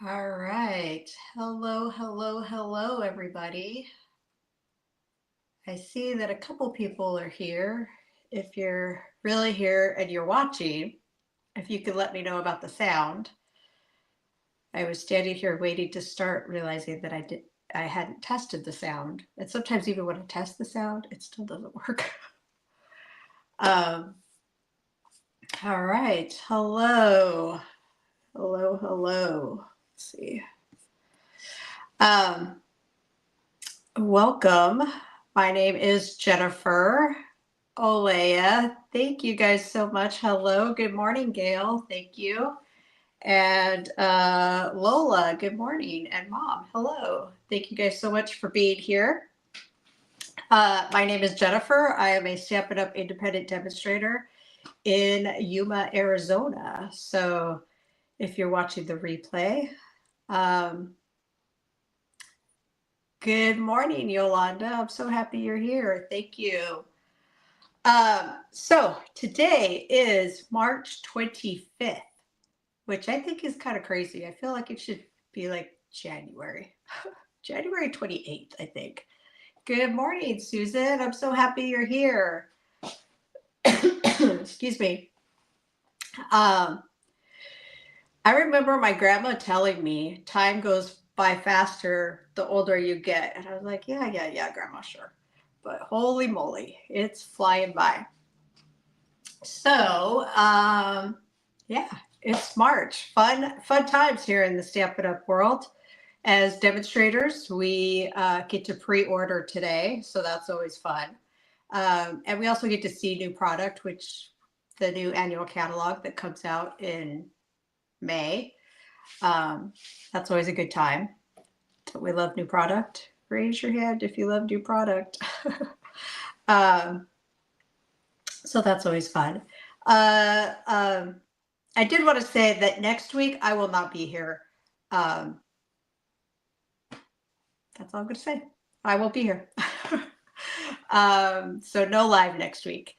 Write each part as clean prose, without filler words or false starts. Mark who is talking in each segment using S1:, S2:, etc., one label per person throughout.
S1: All right. Hello, hello, hello, everybody. I see that a couple people are here. If you're really here and you're watching, if you could let me know about the sound. I was standing here waiting to start, realizing that I hadn't tested the sound. And sometimes even when I test the sound, it still doesn't work. um, all right. Hello. Hello, hello. Let's see. Um, Welcome. My name is Jennifer Olea. Thank you guys so much. Hello. Good morning, Gail. Thank you. And Lola, good morning. And Mom, hello. Thank you guys so much for being here. My name is Jennifer. I am a Stamp It Up independent demonstrator in Yuma, Arizona. So if you're watching the replay, good morning, Yolanda. I'm so happy you're here. Thank you. So today is March 25th, which I think is kind of crazy. I feel like it should be like January, January 28th, I think. Good morning, Susan. I'm so happy you're here. Excuse me. I remember my grandma telling me time goes by faster the older you get. And I was like, yeah, grandma, sure. But holy moly, it's flying by. So, yeah, it's March. Fun times here in the Stamp It Up world. As demonstrators, we get to pre-order today, so that's always fun. And we also get to see new product, which the new annual catalog that comes out in May. That's always a good time. We love new product. Raise your hand if you love new product. So that's always fun. I did want to say that next week I will not be here. That's all I'm going to say. I won't be here. So no live next week.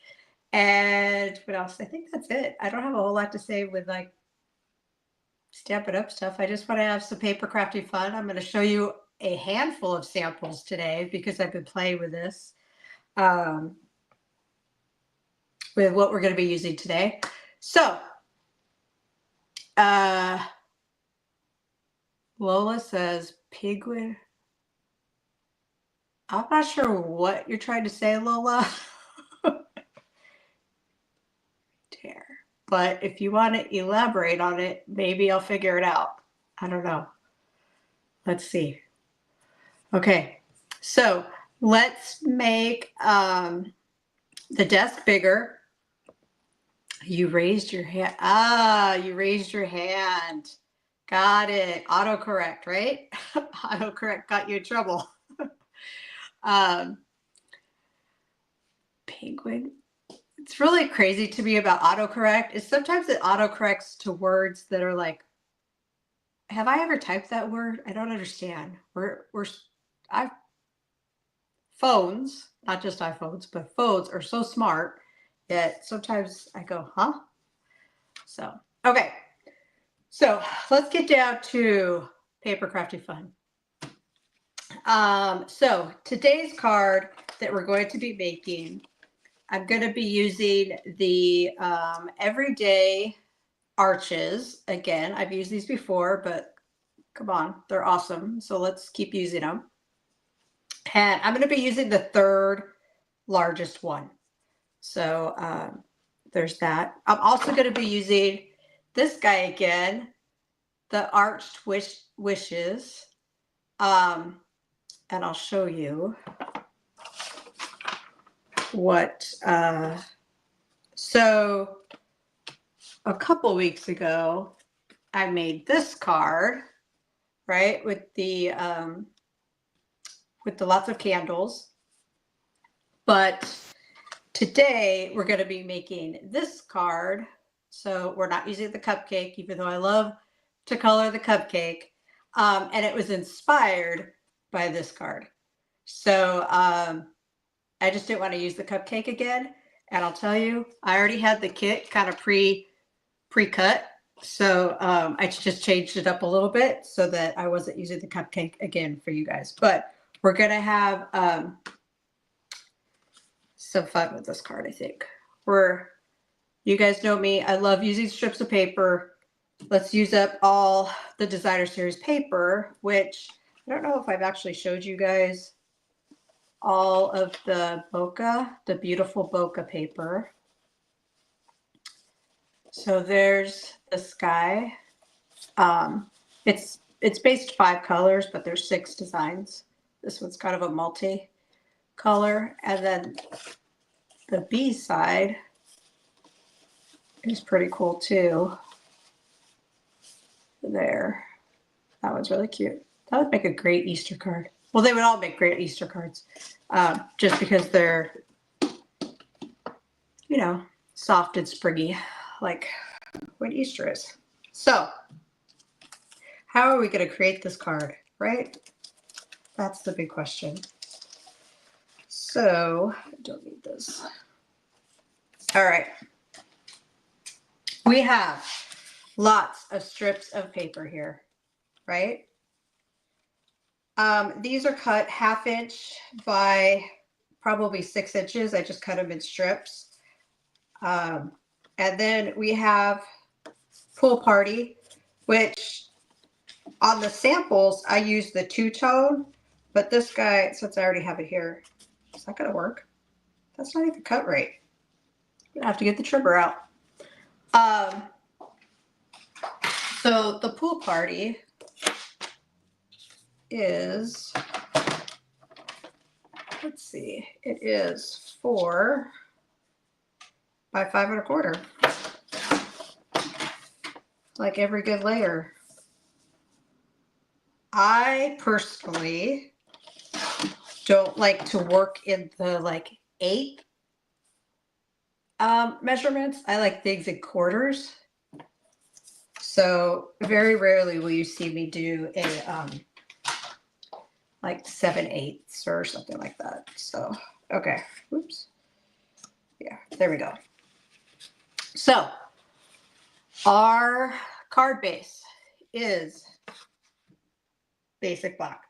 S1: And what else? I think that's it. I don't have a whole lot to say with like Stamp It Up stuff. I just want to have some paper crafting fun. I'm going to show you a handful of samples today because I've been playing with this. With what we're going to be using today. So, Lola says penguin. I'm not sure what you're trying to say, Lola. But if you want to elaborate on it, maybe I'll figure it out. I don't know. Let's see. Okay, so let's make the desk bigger. You raised your hand. You raised your hand. Got it. Autocorrect, right? Autocorrect got you in trouble. Penguin. It's really crazy to me about autocorrect is sometimes it autocorrects to words that are like, have I ever typed that word? I don't understand. Phones, not just iPhones, but phones are so smart that sometimes I go, huh? So, okay. So let's get down to paper crafting fun. So today's card that we're going to be making, I'm going to be using the everyday arches. Again, I've used these before, but come on, they're awesome. So let's keep using them. And I'm going to be using the third largest one. So there's that. I'm also going to be using this guy again, the Arched Wishes. And I'll show you what. So a couple weeks ago, I made this card, right, with the lots of candles. But today we're going to be making this card. So we're not using the cupcake, even though I love to color the cupcake. And it was inspired by this card. So I just didn't want to use the cupcake again. And I'll tell you, I already had the kit kind of pre-cut. So I just changed it up a little bit so that I wasn't using the cupcake again for you guys. But we're going to have some fun with this card, I think. You guys know me. I love using strips of paper. Let's use up all the designer series paper, which I don't know if I've actually showed you guys all of the Bokeh, the beautiful Bokeh paper. So there's the sky. It's based 5 colors, but there's 6 designs. This one's kind of a multi-color. And then the B side is pretty cool too. There. That one's really cute. That would make a great Easter card. Well, they would all make great Easter cards. Just because they're, you know, soft and springy, like what Easter is. So, how are we going to create this card, right? That's the big question. So, I don't need this. All right. We have lots of strips of paper here, right? These are cut 1/2 inch by probably 6 inches. I just cut them in strips. And then we have Pool Party, which on the samples, I use the 2-tone, but this guy, since I already have it here, is that going to work? That's not even cut right. I'm going to have to get the trimmer out. So the Pool Party is, let's see, it is 4 by 5 1/4. Like every good layer. I personally don't like to work in the like 8 measurements. I like things in quarters. So very rarely will you see me do a like 7/8 or something like that. So, okay. Oops. Yeah, there we go. So our card base is basic black.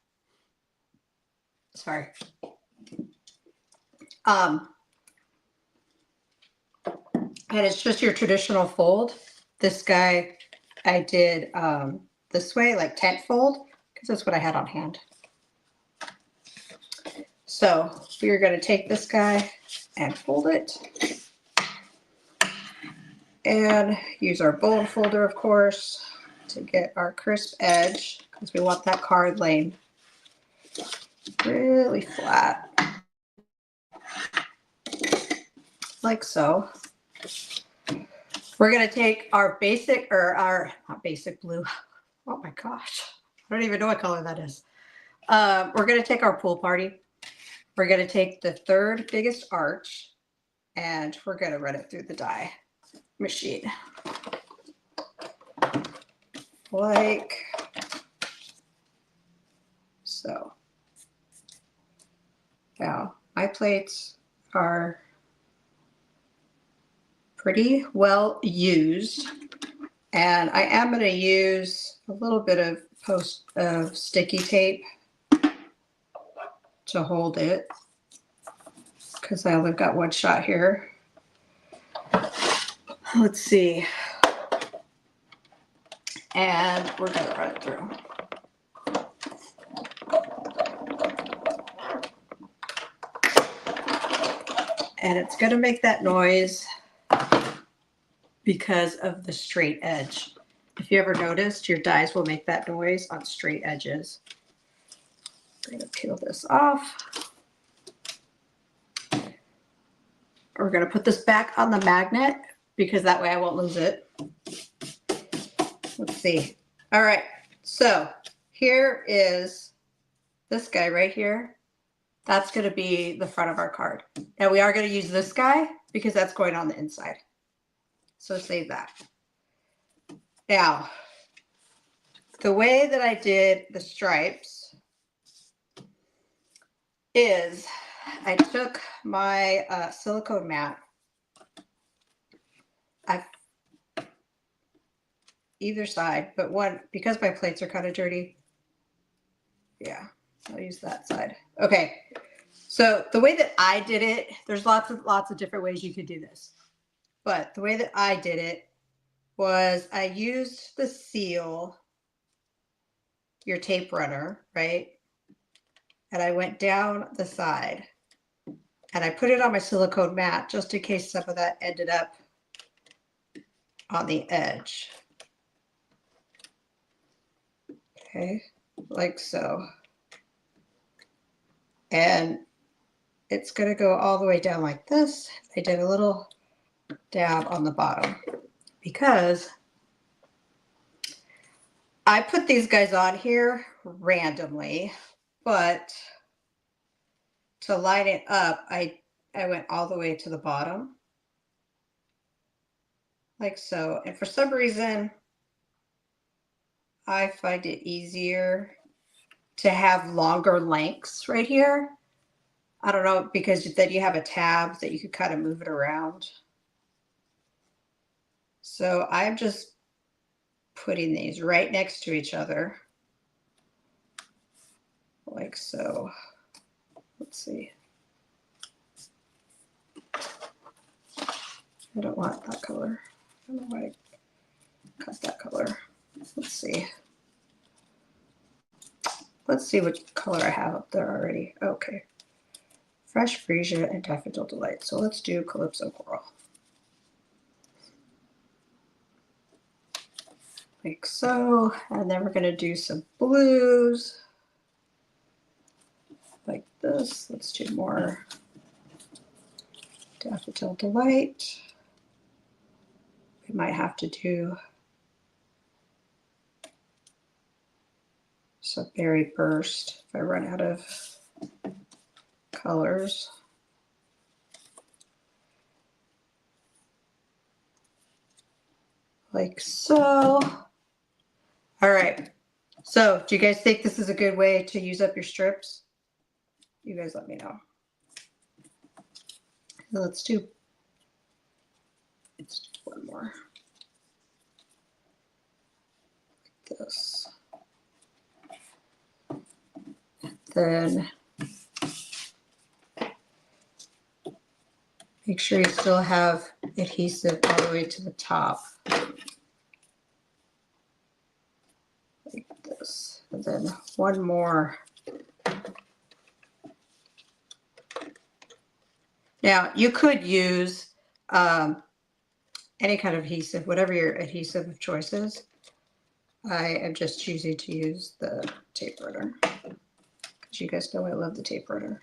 S1: Sorry. And it's just your traditional fold. This guy I did this way, like tent fold, because that's what I had on hand. So we're going to take this guy and fold it. And use our bullet folder, of course, to get our crisp edge, because we want that card laying really flat. Like so. We're going to take our basic, or our, not basic blue. Oh my gosh. I don't even know what color that is. We're going to take our Pool Party. We're going to take the 3rd biggest arch, and we're going to run it through the die machine. Like so. Now, my plates are pretty well used, and I am going to use a little bit of sticky tape to hold it, because I only got 1 shot here. Let's see. And we're going to run it through. And it's going to make that noise because of the straight edge. If you ever noticed, your dies will make that noise on straight edges. I'm going to peel this off. We're going to put this back on the magnet because that way I won't lose it. Let's see. All right. So here is this guy right here. That's going to be the front of our card. Now we are going to use this guy because that's going on the inside. So save that. Now, the way that I did the stripes is I took my silicone mat. either side, but one, because my plates are kind of dirty. Yeah, I'll use that side. Okay. So the way that I did it, there's lots of different ways you could do this. But the way that I did it was I used the seal, your tape runner, right? And I went down the side and I put it on my silicone mat just in case some of that ended up on the edge. Okay, like so. And it's going to go all the way down like this. I did a little dab on the bottom because I put these guys on here randomly, but to line it up, I went all the way to the bottom, like so. And for some reason, I find it easier to have longer lengths right here. I don't know, because then you have a tab that you could kind of move it around. So I'm just putting these right next to each other, like so. Let's see. I don't want that color. I don't know why I cut that color. Let's see. Let's see what color I have up there already. Okay. Fresh Freesia and Daffodil Delight. So let's do Calypso Coral. Like so. And then we're going to do some blues. Like this. Let's do more Daffodil Delight. We might have to do some Berry Burst if I run out of colors. Like so. All right. So do you guys think this is a good way to use up your strips? You guys let me know. Let's do one more. Like this. Then make sure you still have adhesive all the way to the top. Like this. And then one more. Now you could use any kind of adhesive, whatever your adhesive of choice is. I am just choosing to use the tape runner because you guys know I love the tape runner.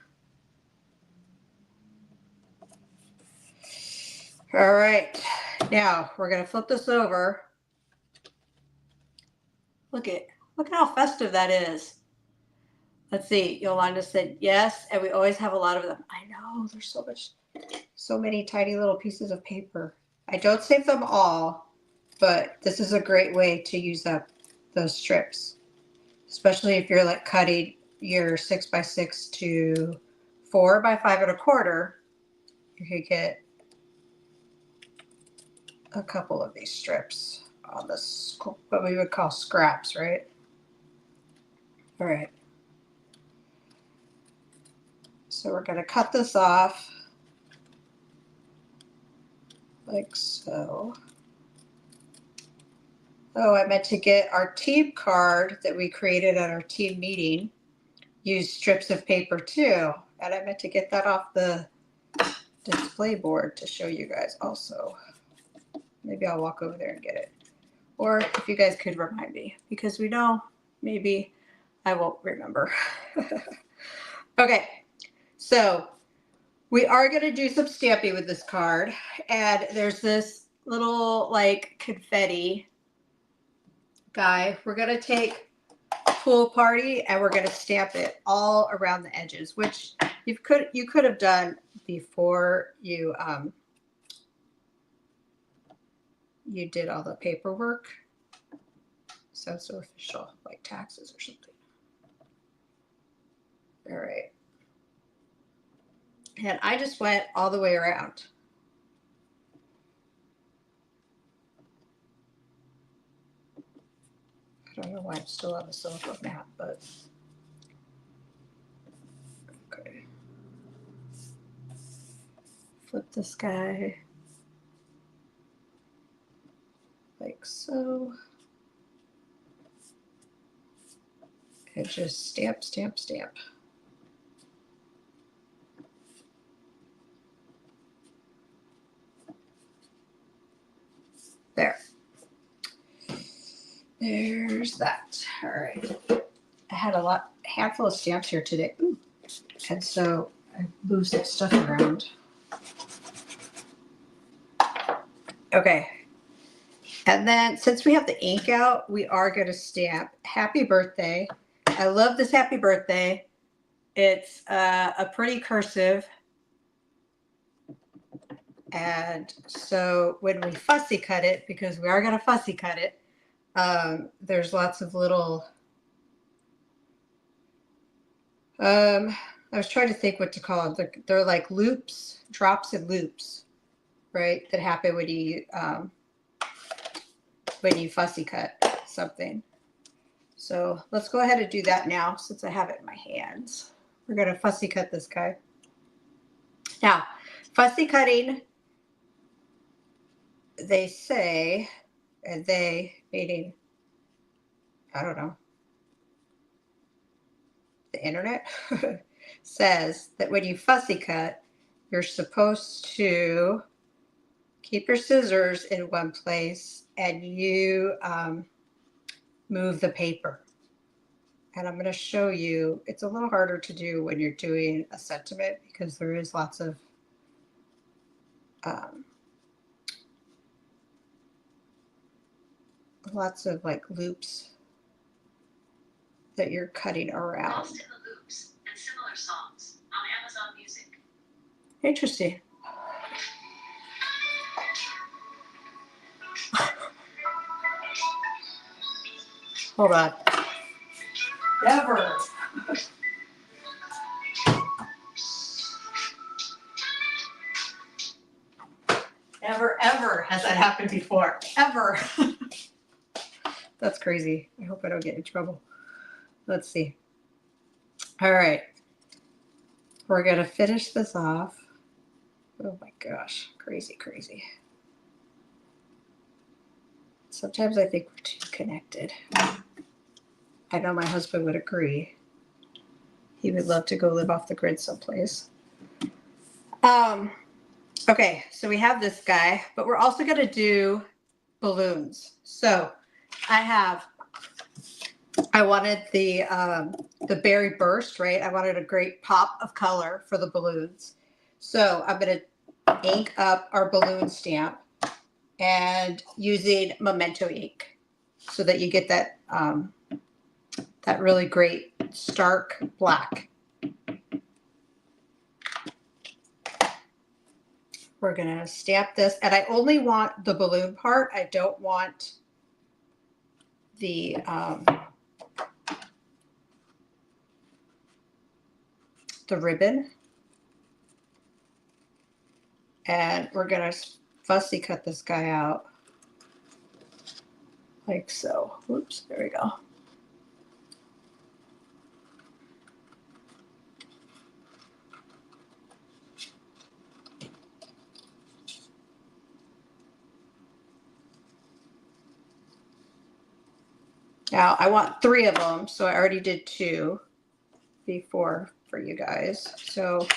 S1: All right, now we're gonna flip this over. Look at how festive that is. Let's see, Yolanda said yes, and we always have a lot of them. I know, there's so many tiny little pieces of paper. I don't save them all, but this is a great way to use up those strips, especially if you're like cutting your 6x6 to 4x5 1/4. You could get a couple of these strips on this, what we would call scraps, right? All right. So we're going to cut this off like so. Oh, I meant to get our team card that we created at our team meeting. Use strips of paper too. And I meant to get that off the display board to show you guys also. Maybe I'll walk over there and get it. Or if you guys could remind me, because we know maybe I won't remember. Okay, so we are going to do some stamping with this card. And there's this little like confetti guy. We're going to take Pool Party and we're going to stamp it all around the edges, which you could have done before you you did all the paperwork. Sounds so official, like taxes or something. All right. And I just went all the way around. don't know why I'm still on the silicone mat, but okay. Flip this guy like so. And just stamp, stamp, stamp. There. There's that. All right. I had a handful of stamps here today. Ooh. And so I moved some stuff around. Okay. And then since we have the ink out, we are going to stamp happy birthday. I love this happy birthday. It's a pretty cursive. And so when we fussy cut it, because we are going to fussy cut it, there's lots of little, I was trying to think what to call them. They're like loops, drops and loops, right? That happen when you fussy cut something. So let's go ahead and do that now since I have it in my hands. We're going to fussy cut this guy. Now, fussy cutting, they say, and they, meaning, I don't know, the internet, says that when you fussy cut, you're supposed to keep your scissors in one place and you move the paper. And I'm going to show you, it's a little harder to do when you're doing a sentiment because there is lots of like loops that you're cutting around. Lost in the Loops and Similar Songs on Amazon Music. Interesting. Hold on. Never. Never, ever has that happened before. Ever. That's crazy. I hope I don't get in trouble. Let's see. All right. We're going to finish this off. Oh my gosh. Crazy, crazy. Sometimes I think we're too connected. I know my husband would agree. He would love to go live off the grid someplace. Okay, so we have this guy, but we're also going to do balloons. So I wanted the berry burst, right? I wanted a great pop of color for the balloons. So I'm going to ink up our balloon stamp and using Memento ink so that you get that that really great stark black. We're going to stamp this, and I only want the balloon part. I don't want the ribbon. And we're going to fussy cut this guy out like so. Whoops, there we go. Now I want 3 of them, so I already did 2 before for you guys. So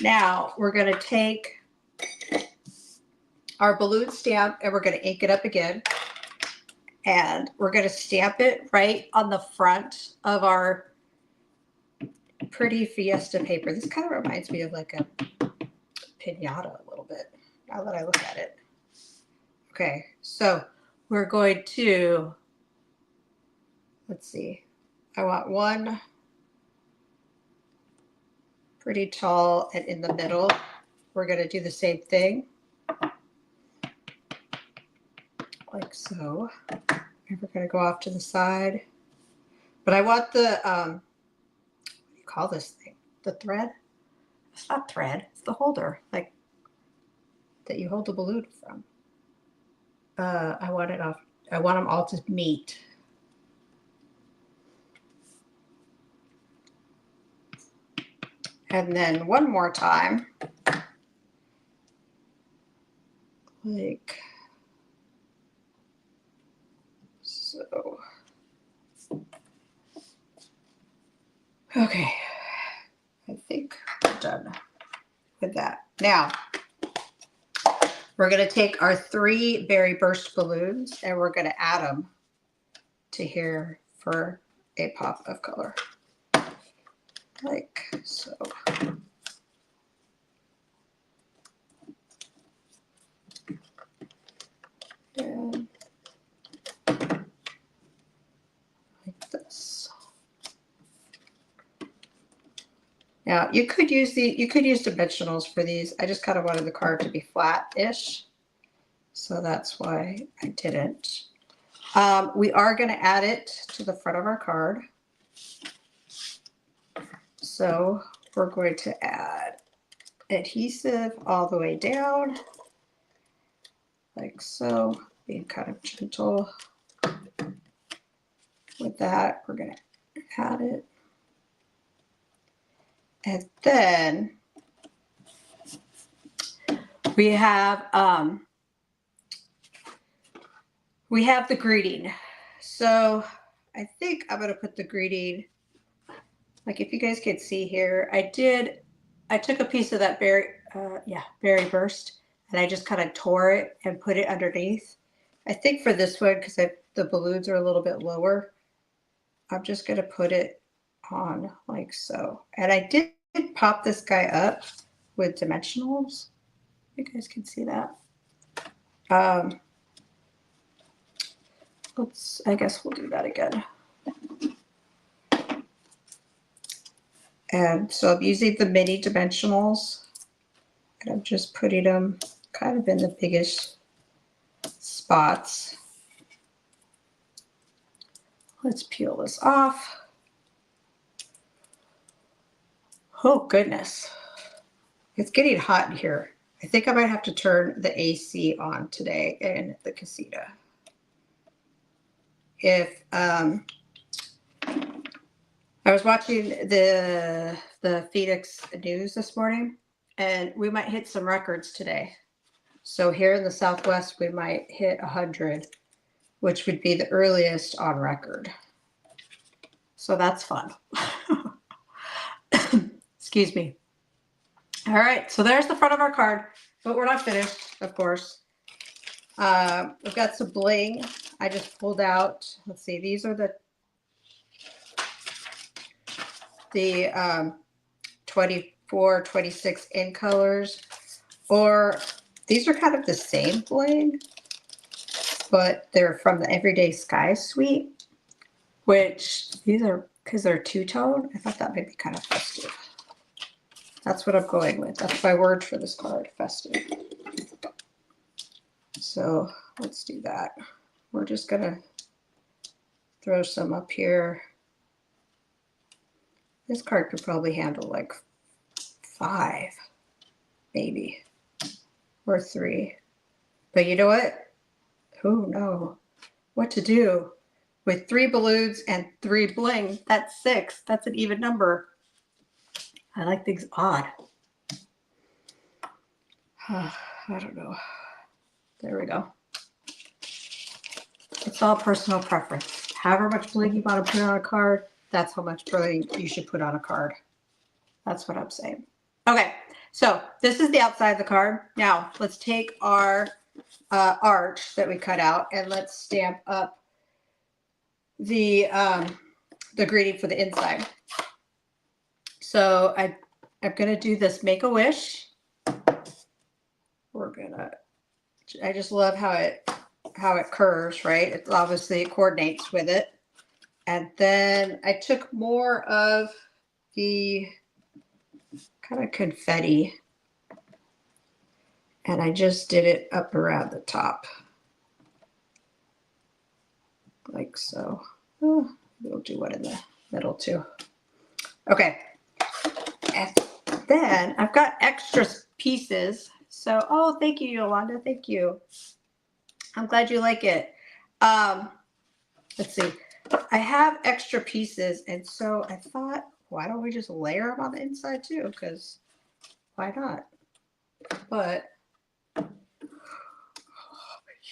S1: now we're going to take our balloon stamp and we're going to ink it up again. And we're going to stamp it right on the front of our pretty Fiesta paper. This kind of reminds me of like a piñata a little bit, now that I look at it. Okay, so we're going to, let's see, I want one pretty tall and in the middle. We're going to do the same thing, like so. And we're going to go off to the side. But I want the, what do you call this thing? The thread? It's not thread, it's the holder, like that you hold the balloon from. I want it off. I want them all to meet. And then one more time. Like so. Okay. I think we're done with that. Now, we're going to take our 3 berry burst balloons and we're going to add them to here for a pop of color. Like so. And like this. Now you could use dimensionals for these. I just kind of wanted the card to be flat-ish. So that's why I didn't. We are going to add it to the front of our card. So we're going to add adhesive all the way down, like so, being kind of gentle with that. We're going to add it. And then we have the greeting. So I think I'm going to put the greeting, like if you guys can see here, I took a piece of that berry burst, and I just kind of tore it and put it underneath. I think for this one, because the balloons are a little bit lower, I'm just going to put it on like so. And I did pop this guy up with dimensionals. You guys can see that. I guess we'll do that again. And so I'm using the mini dimensionals, and I'm just putting them kind of in the biggest spots. Let's peel this off. Oh goodness, it's getting hot in here. I think I might have to turn the AC on today in the casita. If I was watching the Phoenix news this morning, and we might hit some records today. So here in the Southwest, we might hit 100, which would be the earliest on record. So that's fun. Excuse me. All right, so there's the front of our card, but we're not finished, of course. We've got some bling. I just pulled out, let's see, these are the 24, 26 in colors, or these are kind of the same bling, but they're from the Everyday Sky Suite, which these are, because they're two-tone, I thought that might be kind of festive. That's what I'm going with. That's my word for this card, festive. So let's do that. We're just going to throw some up here. This card could probably handle like 5, maybe, or 3. But you know what? Who knows what to do with 3 balloons and 3 bling? That's 6. That's an even number. I like things odd. I don't know. There we go. It's all personal preference. However much bling you want to put on a card, that's how much bling you should put on a card. That's what I'm saying. Okay, so this is the outside of the card. Now let's take our arch that we cut out and let's stamp up the greeting for the inside. So I'm gonna do this Make-A-Wish. I just love how it curves, right? It obviously coordinates with it. And then I took more of the kind of confetti and I just did it up around the top. Like so. Oh, we'll do one in the middle too. Okay. And then I've got extra pieces. So, oh, thank you, Yolanda. Thank you. I'm glad you like it. Let's see. I have extra pieces, and so I thought, why don't we just layer them on the inside too? Because why not? But you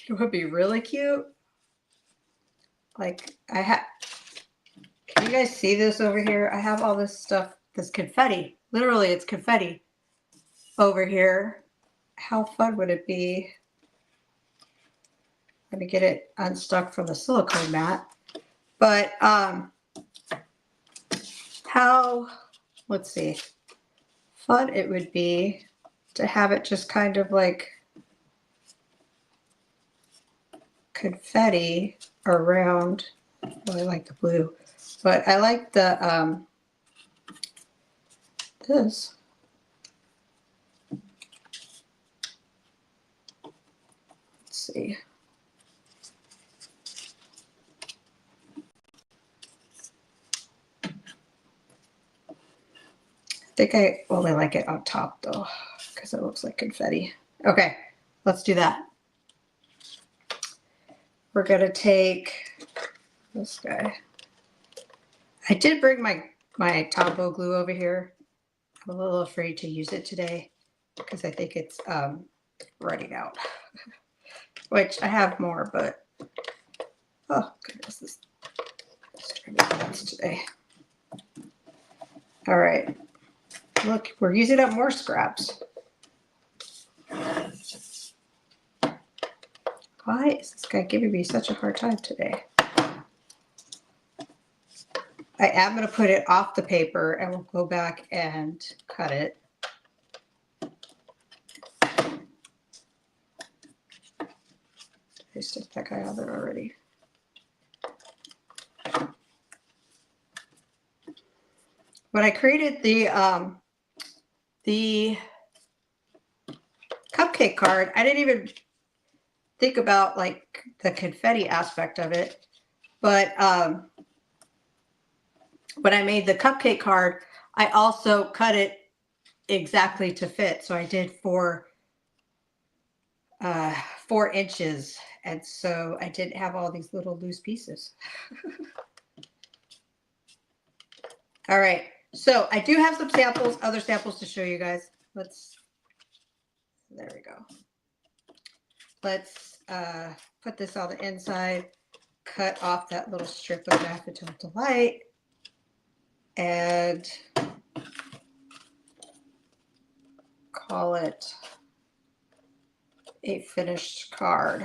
S1: know what would be really cute? Like can you guys see this over here? I have all this stuff, this confetti. Literally, it's confetti over here. How fun would it be? Let me get it unstuck from the silicone mat. But let's see, fun it would be to have it just kind of like confetti around. Well, I like the blue, but I like the this. Let's see. I think I only like it on top though, because it looks like confetti. Okay, let's do that. We're gonna take this guy. I did bring my Tombow glue over here. I'm a little afraid to use it today because I think it's running out. Which I have more, but oh goodness, this is nuts today. All right. Look, we're using up more scraps. Why is this guy giving me such a hard time today? I am going to put it off the paper and we'll go back and cut it. I stick that guy out there already. When I created the cupcake card, I didn't even think about like the confetti aspect of it. But when I made the cupcake card, I also cut it exactly to fit. So I did 4 inches. And so I didn't have all these little loose pieces. All right. So I do have some samples, other samples to show you guys. There we go. Let's put this on the inside, cut off that little strip of Daffodil Delight, and call it a finished card.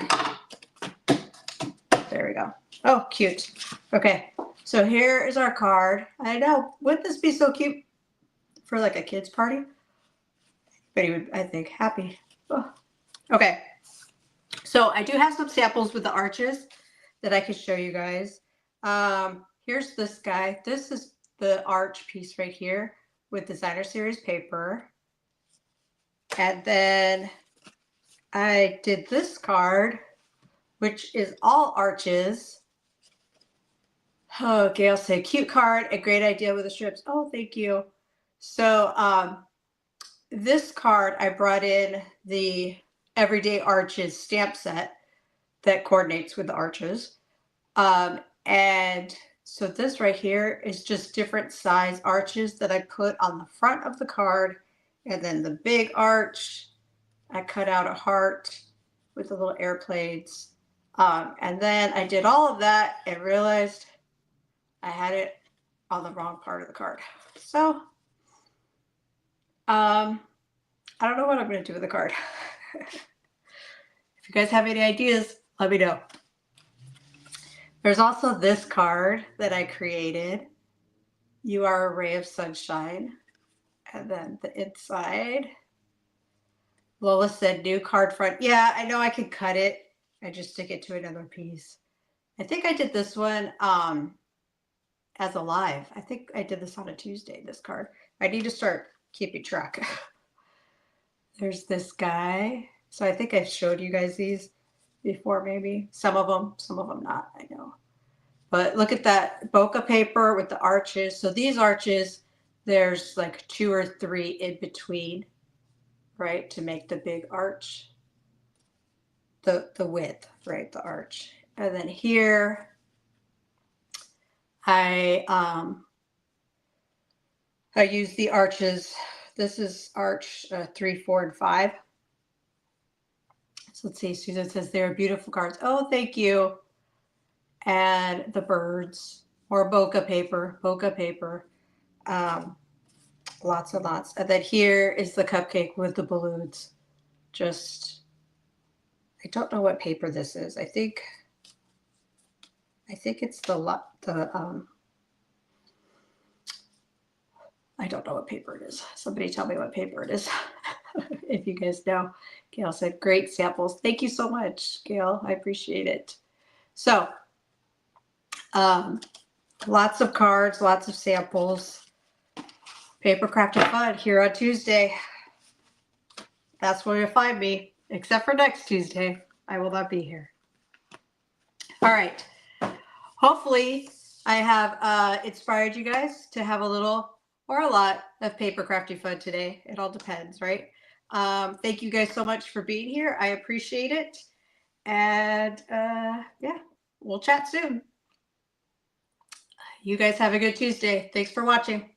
S1: There we go. Oh, cute. Okay, so here is our card. I know, wouldn't this be so cute for like a kid's party? But he would, I think, happy. Oh. Okay, so I do have some samples with the arches that I can show you guys. Here's this guy. This is the arch piece right here with designer series paper. And then I did this card, which is all arches. Oh, Gail said, cute card, a great idea with the strips. Oh, thank you. So this card, I brought in the Everyday Arches stamp set that coordinates with the arches. And so this right here is just different size arches that I put on the front of the card. And then the big arch, I cut out a heart with the little airplanes. And then I did all of that and realized I had it on the wrong part of the card. So I don't know what I'm going to do with the card. If you guys have any ideas, let me know. There's also this card that I created. You are a ray of sunshine. And then the inside. Lola said new card front. Yeah, I know I could cut it and just stick it to another piece. I think I did this one as a live. I think I did this on a Tuesday, this card. I need to start keeping track. There's this guy. So I think I've showed you guys these before, maybe. Some of them not, I know. But look at that Bokeh paper with the arches. So these arches, there's like 2 or 3 in between, right, to make the big arch. The width, right, the arch. And then here, I I use the arches. This is arch 3, 4, and 5. So let's see. Susan says they're beautiful cards. Oh, thank you. And the birds, or bokeh paper. Bokeh paper. Lots and lots. And then here is the cupcake with the balloons. Just, I don't know what paper this is. I think it's I don't know what paper it is. Somebody tell me what paper it is. If you guys know. Gail said, great samples. Thank you so much, Gail. I appreciate it. So, lots of cards, lots of samples. Paper Crafted Fun here on Tuesday. That's where you'll find me, except for next Tuesday. I will not be here. All right. Hopefully, I have inspired you guys to have a little or a lot of paper crafting fun today. It all depends, right? Thank you guys so much for being here. I appreciate it. And yeah, we'll chat soon. You guys have a good Tuesday. Thanks for watching.